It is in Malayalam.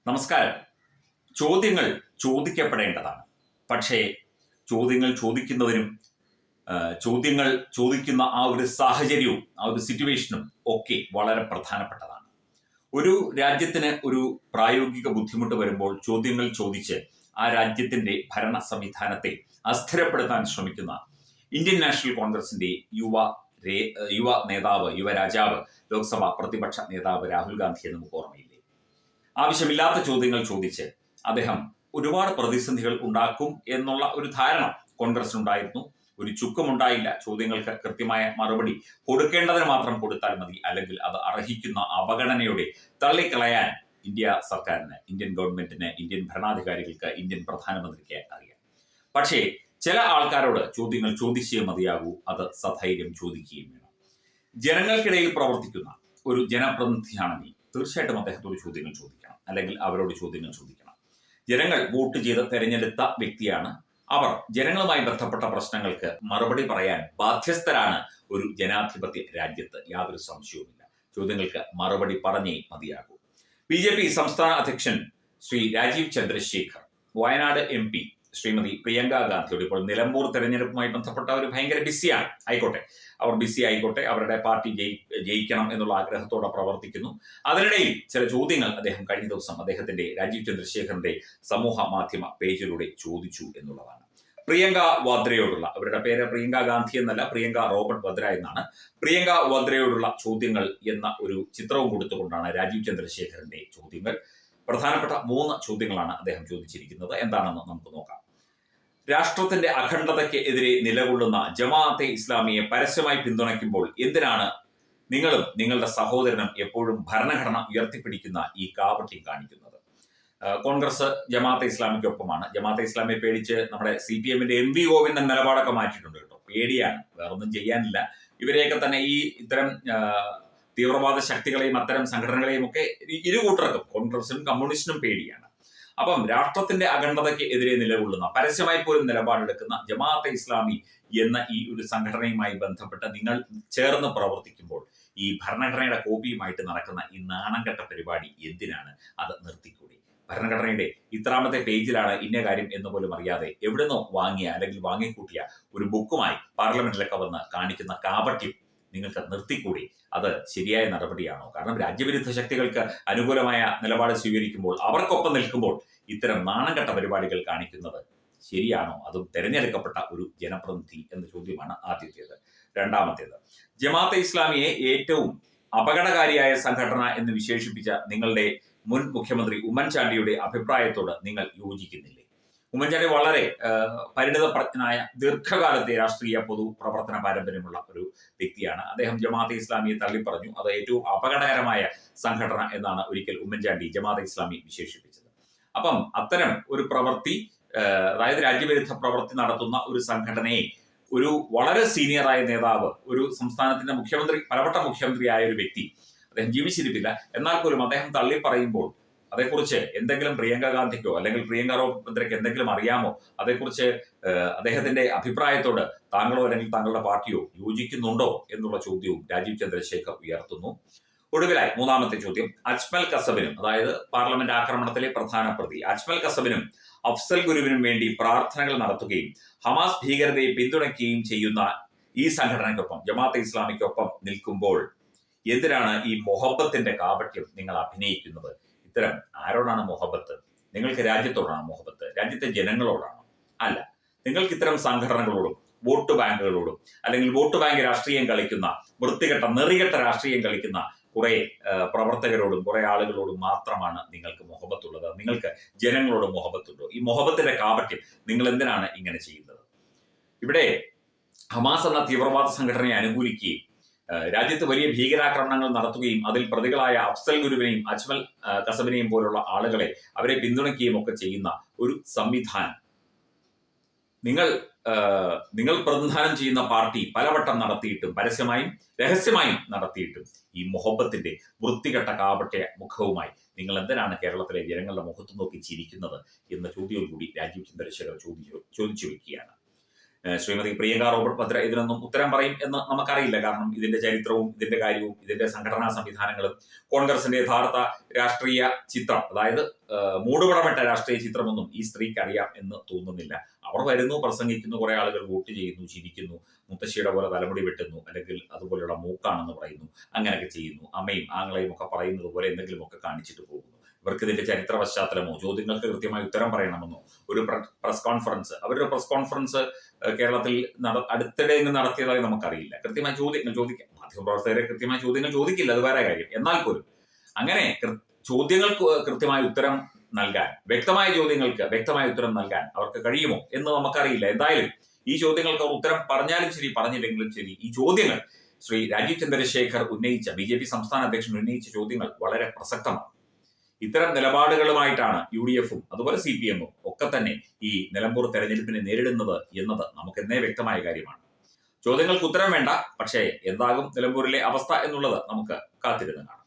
നമസ്കാരം. ചോദ്യങ്ങൾ ചോദിക്കപ്പെടേണ്ടതാണ്. പക്ഷേ ചോദ്യങ്ങൾ ചോദിക്കുന്നവരും ചോദ്യങ്ങൾ ചോദിക്കുന്ന ആ ഒരു സാഹചര്യവും ആ ഒരു സിറ്റുവേഷനും ഒക്കെ വളരെ പ്രധാനപ്പെട്ടതാണ്. ഒരു രാജ്യത്തിന് ഒരു പ്രായോഗിക ബുദ്ധിമുട്ട് വരുമ്പോൾ ചോദ്യങ്ങൾ ചോദിച്ച് ആ രാജ്യത്തിന്റെ ഭരണ സംവിധാനത്തെ അസ്ഥിരപ്പെടുത്താൻ ശ്രമിക്കുന്ന ഇന്ത്യൻ നാഷണൽ കോൺഗ്രസിന്റെ യുവ നേതാവ്, യുവരാജാവ്, ലോക്സഭാ പ്രതിപക്ഷ നേതാവ് രാഹുൽ ഗാന്ധിയെ നമുക്ക് ഓർമ്മയില്ലേ? ആവശ്യമില്ലാത്ത ചോദ്യങ്ങൾ ചോദിച്ച് അദ്ദേഹം ഒരുപാട് പ്രതിസന്ധികൾ ഉണ്ടാക്കും എന്നുള്ള ഒരു ധാരണ കോൺഗ്രസിനുണ്ടായിരുന്നു. ഒരു ചുക്കുമുണ്ടായില്ല. ചോദ്യങ്ങൾക്ക് കൃത്യമായ മറുപടി കൊടുക്കേണ്ടതിന് മാത്രം കൊടുത്താൽ മതി, അല്ലെങ്കിൽ അത് അർഹിക്കുന്ന അവഗണനയോടെ തള്ളിക്കളയാൻ ഇന്ത്യ സർക്കാരിന്, ഇന്ത്യൻ ഗവൺമെന്റിന്, ഇന്ത്യൻ ഭരണാധികാരികൾക്ക്, ഇന്ത്യൻ പ്രധാനമന്ത്രിക്ക് അറിയാം. പക്ഷേ ചില ആൾക്കാരോട് ചോദ്യങ്ങൾ ചോദിച്ചേ മതിയാകൂ. അത് സധൈര്യം ചോദിക്കുകയും വേണം. ജനങ്ങൾക്കിടയിൽ പ്രവർത്തിക്കുന്ന ഒരു ജനപ്രതിനിധിയാണെങ്കിൽ തീർച്ചയായിട്ടും അദ്ദേഹത്തോട് ചോദ്യങ്ങൾ ചോദിക്കണം, അല്ലെങ്കിൽ അവരോട് ചോദ്യങ്ങൾ ചോദിക്കണം. ജനങ്ങൾ വോട്ട് ചെയ്ത് തെരഞ്ഞെടുത്ത വ്യക്തിയാണ്. അവർ ജനങ്ങളുമായി ബന്ധപ്പെട്ട പ്രശ്നങ്ങൾക്ക് മറുപടി പറയാൻ ബാധ്യസ്ഥരാണ് ഒരു ജനാധിപത്യ രാജ്യത്ത്. യാതൊരു സംശയവുമില്ല. ചോദ്യങ്ങൾക്ക് മറുപടി പറഞ്ഞേ മതിയാകൂ. BJP സംസ്ഥാന അധ്യക്ഷൻ ശ്രീ രാജീവ് ചന്ദ്രശേഖർ, വയനാട് MP ശ്രീമതി പ്രിയങ്ക ഗാന്ധിയോട് ഇപ്പോൾ നിലമ്പൂർ തെരഞ്ഞെടുപ്പുമായി ബന്ധപ്പെട്ട അവർ ഭയങ്കര ബിസിയാണ്. ആയിക്കോട്ടെ, അവർ ബിസി ആയിക്കോട്ടെ, അവരുടെ പാർട്ടി ജയിക്കണം എന്നുള്ള ആഗ്രഹത്തോടെ പ്രവർത്തിക്കുന്നു. അതിനിടയിൽ ചില ചോദ്യങ്ങൾ അദ്ദേഹം കഴിഞ്ഞ ദിവസം അദ്ദേഹത്തിന്റെ രാജീവ് ചന്ദ്രശേഖറിന്റെ സമൂഹ മാധ്യമ പേജിലൂടെ ചോദിച്ചു എന്നുള്ളതാണ്. പ്രിയങ്ക വാദ്രയോടുള്ള, അവരുടെ പേര് പ്രിയങ്ക ഗാന്ധി എന്നല്ല, പ്രിയങ്ക റോബർട്ട് വദ്ര എന്നാണ്. പ്രിയങ്ക വാദ്രയോടുള്ള ചോദ്യങ്ങൾ എന്ന ഒരു ചിത്രവും കൊടുത്തുകൊണ്ടാണ് രാജീവ് ചന്ദ്രശേഖറിന്റെ ചോദ്യങ്ങൾ. പ്രധാനപ്പെട്ട 3 ചോദ്യങ്ങളാണ് അദ്ദേഹം ചോദിച്ചിരിക്കുന്നത്. എന്താണെന്ന് നമുക്ക് നോക്കാം. രാഷ്ട്രത്തിന്റെ അഖണ്ഡതയ്ക്ക് എതിരെ നിലകൊള്ളുന്ന ജമാഅത്തെ ഇസ്ലാമിയെ പരസ്യമായി പിന്തുണയ്ക്കുമ്പോൾ എന്തിനാണ് നിങ്ങളും നിങ്ങളുടെ സഹോദരനും എപ്പോഴും ഭരണഘടന ഉയർത്തിപ്പിടിക്കുന്ന ഈ കാപട്യം കാണിക്കുന്നത്? കോൺഗ്രസ് ജമാഅത്തെ ഇസ്ലാമിക്കൊപ്പമാണ്. ജമാഅത്തെ ഇസ്ലാമിയെ പേടിച്ച് നമ്മുടെ CPM-ന്റെ MV ഗോവിന്ദൻ നിലപാടൊക്കെ മാറ്റിയിട്ടുണ്ട് കേട്ടോ. പേടിയാണ്, വേറൊന്നും ചെയ്യാനില്ല. ഇവരെയൊക്കെ തന്നെ ഇത്തരം തീവ്രവാദ ശക്തികളെയും അത്തരം സംഘടനകളെയും ഒക്കെ ഇരുകൂട്ടർക്കും, കോൺഗ്രസിനും കമ്മ്യൂണിസ്റ്റിനും പേടിയാണ്. അപ്പം രാഷ്ട്രത്തിന്റെ അഖണ്ഡതയ്ക്ക് എതിരെ നിലകൊള്ളുന്ന, പരസ്യമായി പോലും നിലപാടെടുക്കുന്ന ജമാഅത്തെ ഇസ്ലാമി എന്ന ഈ ഒരു സംഘടനയുമായി ബന്ധപ്പെട്ട് നിങ്ങൾ ചേർന്ന് പ്രവർത്തിക്കുമ്പോൾ ഈ ഭരണഘടനയുടെ കോപ്പിയുമായിട്ട് നടക്കുന്ന ഈ നാണംകെട്ട പരിപാടി എന്തിനാണ്? അത് നിർത്തിക്കൂടി. ഭരണഘടനയുടെ ഇത്രാമത്തെ പേജിലാണ് ഇന്ന കാര്യം എന്ന് പോലും അറിയാതെ എവിടുന്നോ വാങ്ങിയ അല്ലെങ്കിൽ വാങ്ങിക്കൂട്ടിയ ഒരു ബുക്കുമായി പാർലമെന്റിലൊക്കെ വന്ന് കാണിക്കുന്ന കാപട്യം നിങ്ങൾക്ക് നിർത്തിക്കൂടി. അത് ശരിയായ നടപടിയാണോ? കാരണം രാജ്യവിരുദ്ധ ശക്തികൾക്ക് അനുകൂലമായ നിലപാട് സ്വീകരിക്കുമ്പോൾ, അവർക്കൊപ്പം നിൽക്കുമ്പോൾ ഇത്തരം നാണംകെട്ട പരിപാടികൾ കാണിക്കുന്നത് ശരിയാണോ? അതും തെരഞ്ഞെടുക്കപ്പെട്ട ഒരു ജനപ്രതിനിധി എന്ന ചോദ്യമാണ് ആദ്യത്തേത്. രണ്ടാമത്തേത്, ജമാഅത്തെ ഇസ്ലാമിയെ ഏറ്റവും അപകടകാരിയായ സംഘടന എന്ന് വിശേഷിപ്പിച്ച നിങ്ങളുടെ മുൻ മുഖ്യമന്ത്രി ഉമ്മൻചാണ്ടിയുടെ അഭിപ്രായത്തോട് നിങ്ങൾ യോജിക്കുന്നില്ലേ? ഉമ്മൻചാണ്ടി വളരെ പരിണിതപ്രജ്ഞനായ ദീർഘകാലത്തെ രാഷ്ട്രീയ പൊതു പ്രവർത്തന പാരമ്പര്യമുള്ള ഒരു വ്യക്തിയാണ്. അദ്ദേഹം ജമാഅത്തെ ഇസ്ലാമിയെ തള്ളിപ്പറഞ്ഞു. അത് ഏറ്റവും അപകടകരമായ സംഘടന എന്നാണ് ഒരിക്കൽ ഉമ്മൻചാണ്ടി ജമാഅത്തെ ഇസ്ലാമി വിശേഷിപ്പിച്ചത്. അപ്പം അത്തരം ഒരു പ്രവൃത്തി, അതായത് രാജ്യവിരുദ്ധ പ്രവൃത്തി നടത്തുന്ന ഒരു സംഘടനയെ ഒരു വളരെ സീനിയറായ നേതാവ്, ഒരു സംസ്ഥാനത്തിന്റെ മുഖ്യമന്ത്രി, പലവട്ട മുഖ്യമന്ത്രിയായ ഒരു വ്യക്തി, അദ്ദേഹം ജീവിച്ചിരിപ്പില്ല, എന്നാൽ പോലും അദ്ദേഹം തള്ളിപ്പറയുമ്പോൾ അതേക്കുറിച്ച് എന്തെങ്കിലും പ്രിയങ്ക ഗാന്ധിക്കോ അല്ലെങ്കിൽ പ്രിയങ്ക റോബർട്ട് വദ്രയ്ക്ക് എന്തെങ്കിലും അറിയാമോ? അതേക്കുറിച്ച് അദ്ദേഹത്തിന്റെ അഭിപ്രായത്തോട് താങ്കളോ അല്ലെങ്കിൽ താങ്കളുടെ പാർട്ടിയോ യോജിക്കുന്നുണ്ടോ എന്നുള്ള ചോദ്യവും രാജീവ് ചന്ദ്രശേഖർ ഉയർത്തുന്നു. ഒടുവിലായി 3ാമത്തെ ചോദ്യം, അജ്മൽ കസബിനും, അതായത് പാർലമെന്റ് ആക്രമണത്തിലെ പ്രധാന പ്രതി അജ്മൽ കസബിനും അഫ്സൽ ഗുരുവിനും വേണ്ടി പ്രാർത്ഥനകൾ നടത്തുകയും ഹമാസ് ഭീകരതയെ പിന്തുണയ്ക്കുകയും ചെയ്യുന്ന ഈ സംഘടനയ്ക്കൊപ്പം, ജമാഅത്തെ ഇസ്ലാമിക്കൊപ്പം നിൽക്കുമ്പോൾ എന്തിനാണ് ഈ മൊഹബത്തിന്റെ കാപട്യം നിങ്ങൾ അഭിനയിക്കുന്നത്? ഇത്തരം ആരോടാണ് മൊഹബത്ത്? നിങ്ങൾക്ക് രാജ്യത്തോടാണ് മൊഹബത്ത്? രാജ്യത്തെ ജനങ്ങളോടാണോ? അല്ല. നിങ്ങൾക്ക് ഇത്തരം സംഘടനകളോടും വോട്ട് ബാങ്കുകളോടും, അല്ലെങ്കിൽ വോട്ട് ബാങ്ക് രാഷ്ട്രീയം കളിക്കുന്ന, വൃത്തികെട്ട നെറികെട്ട രാഷ്ട്രീയം കളിക്കുന്ന കുറെ പ്രവർത്തകരോടും കുറെ ആളുകളോടും മാത്രമാണ് നിങ്ങൾക്ക് മൊഹബത്തുള്ളത്. നിങ്ങൾക്ക് ജനങ്ങളോട് മൊഹബത്തുണ്ടോ? ഈ മൊഹബത്തിന്റെ കാപട്യം നിങ്ങൾ എന്തിനാണ് ഇങ്ങനെ ചെയ്യുന്നത്? ഇവിടെ ഹമാസ് എന്ന തീവ്രവാദ സംഘടനയെ അനുകൂലിക്കുകയും രാജ്യത്ത് വലിയ ഭീകരാക്രമണങ്ങൾ നടത്തുകയും അതിൽ പ്രതികളായ അഫ്സൽ ഗുരുവിനെയും അജ്മൽ കസബിനെയും പോലുള്ള ആളുകളെ അവരെ പിന്തുണയ്ക്കുകയും ഒക്കെ ചെയ്യുന്ന ഒരു സംവിധാനം നിങ്ങൾ പ്രതിനിധാനം ചെയ്യുന്ന പാർട്ടി പലവട്ടം നടത്തിയിട്ടും, പരസ്യമായും രഹസ്യമായും നടത്തിയിട്ടും, ഈ മൊഹബത്തിന്റെ വൃത്തികെട്ട കാപട്യ മുഖവുമായി നിങ്ങൾ എന്തിനാണ് കേരളത്തിലെ ജനങ്ങളുടെ മുഖത്ത് നോക്കി ചിരിക്കുന്നത് എന്ന ചോദ്യവും കൂടി രാജീവ് ചന്ദ്രശേഖർ ചോദിച്ചു വെക്കുകയാണ്. ശ്രീമതി പ്രിയങ്ക റോബർട്ട് ഭദ്ര ഇതിനൊന്നും ഉത്തരം പറയും എന്ന് നമുക്കറിയില്ല. കാരണം ഇതിന്റെ ചരിത്രവും ഇതിന്റെ കാര്യവും ഇതിന്റെ സംഘടനാ സംവിധാനങ്ങളും കോൺഗ്രസിന്റെ യഥാർത്ഥ രാഷ്ട്രീയ ചിത്രം, അതായത് മൂടുപടമിട്ട രാഷ്ട്രീയ ചിത്രമൊന്നും ഈ സ്ത്രീക്ക് അറിയാം എന്ന് തോന്നുന്നില്ല. അവർ വരുന്നു, പ്രസംഗിക്കുന്നു, കുറെ ആളുകൾ വോട്ട് ചെയ്യുന്നു, ചിരിക്കുന്നു, മുത്തശ്ശിയുടെ പോലെ തലമുടി വെട്ടുന്നു, അല്ലെങ്കിൽ അതുപോലെയുള്ള മൂക്കാണെന്ന് പറയുന്നു, അങ്ങനെയൊക്കെ ചെയ്യുന്നു, അമ്മയും ആങ്ങളെയും ഒക്കെ പറയുന്നത് പോലെ എന്തെങ്കിലുമൊക്കെ കാണിച്ചിട്ട് പോകുന്നു. ഇവർക്ക് ഇതിന്റെ ചരിത്ര പശ്ചാത്തലമോ ചോദ്യങ്ങൾക്ക് കൃത്യമായി ഉത്തരം പറയണമെന്നോ ഒരു പ്രസ് കോൺഫറൻസ്, അവരുടെ പ്രസ് കോൺഫറൻസ് കേരളത്തിൽ അടുത്തിടെ നടത്തിയതായി നമുക്കറിയില്ല. കൃത്യമായ ചോദ്യങ്ങൾ ചോദിക്കാം, മാധ്യമപ്രവർത്തകരെ കൃത്യമായ ചോദ്യങ്ങൾ ചോദിക്കില്ല, അത് വേറെ കാര്യം. എന്നാൽ പോലും അങ്ങനെ ചോദ്യങ്ങൾക്ക് കൃത്യമായ ഉത്തരം നൽകാൻ, വ്യക്തമായ ചോദ്യങ്ങൾക്ക് വ്യക്തമായ ഉത്തരം നൽകാൻ അവർക്ക് കഴിയുമോ എന്ന് നമുക്കറിയില്ല. എന്തായാലും ഈ ചോദ്യങ്ങൾക്ക് അവർ ഉത്തരം പറഞ്ഞാലും ശരി പറഞ്ഞില്ലെങ്കിലും ശരി, ഈ ചോദ്യങ്ങൾ ശ്രീ രാജീവ് ചന്ദ്രശേഖർ ഉന്നയിച്ച, BJP സംസ്ഥാന അധ്യക്ഷൻ ഉന്നയിച്ച ചോദ്യങ്ങൾ വളരെ പ്രസക്തമാണ്. ഇത്തരം നിലപാടുകളുമായിട്ടാണ് UDF-ഉം അതുപോലെ CPM-ഉം ഒക്കെ തന്നെ ഈ നിലമ്പൂർ തെരഞ്ഞെടുപ്പിനെ നേരിടുന്നത് എന്നത് നമുക്ക് എന്നേ വ്യക്തമായ കാര്യമാണ്. ചോദ്യങ്ങൾക്ക് ഉത്തരം വേണ്ട, പക്ഷേ എന്താകും നിലമ്പൂരിലെ അവസ്ഥ എന്നുള്ളത് നമുക്ക് കാത്തിരുന്ന് കാണാം.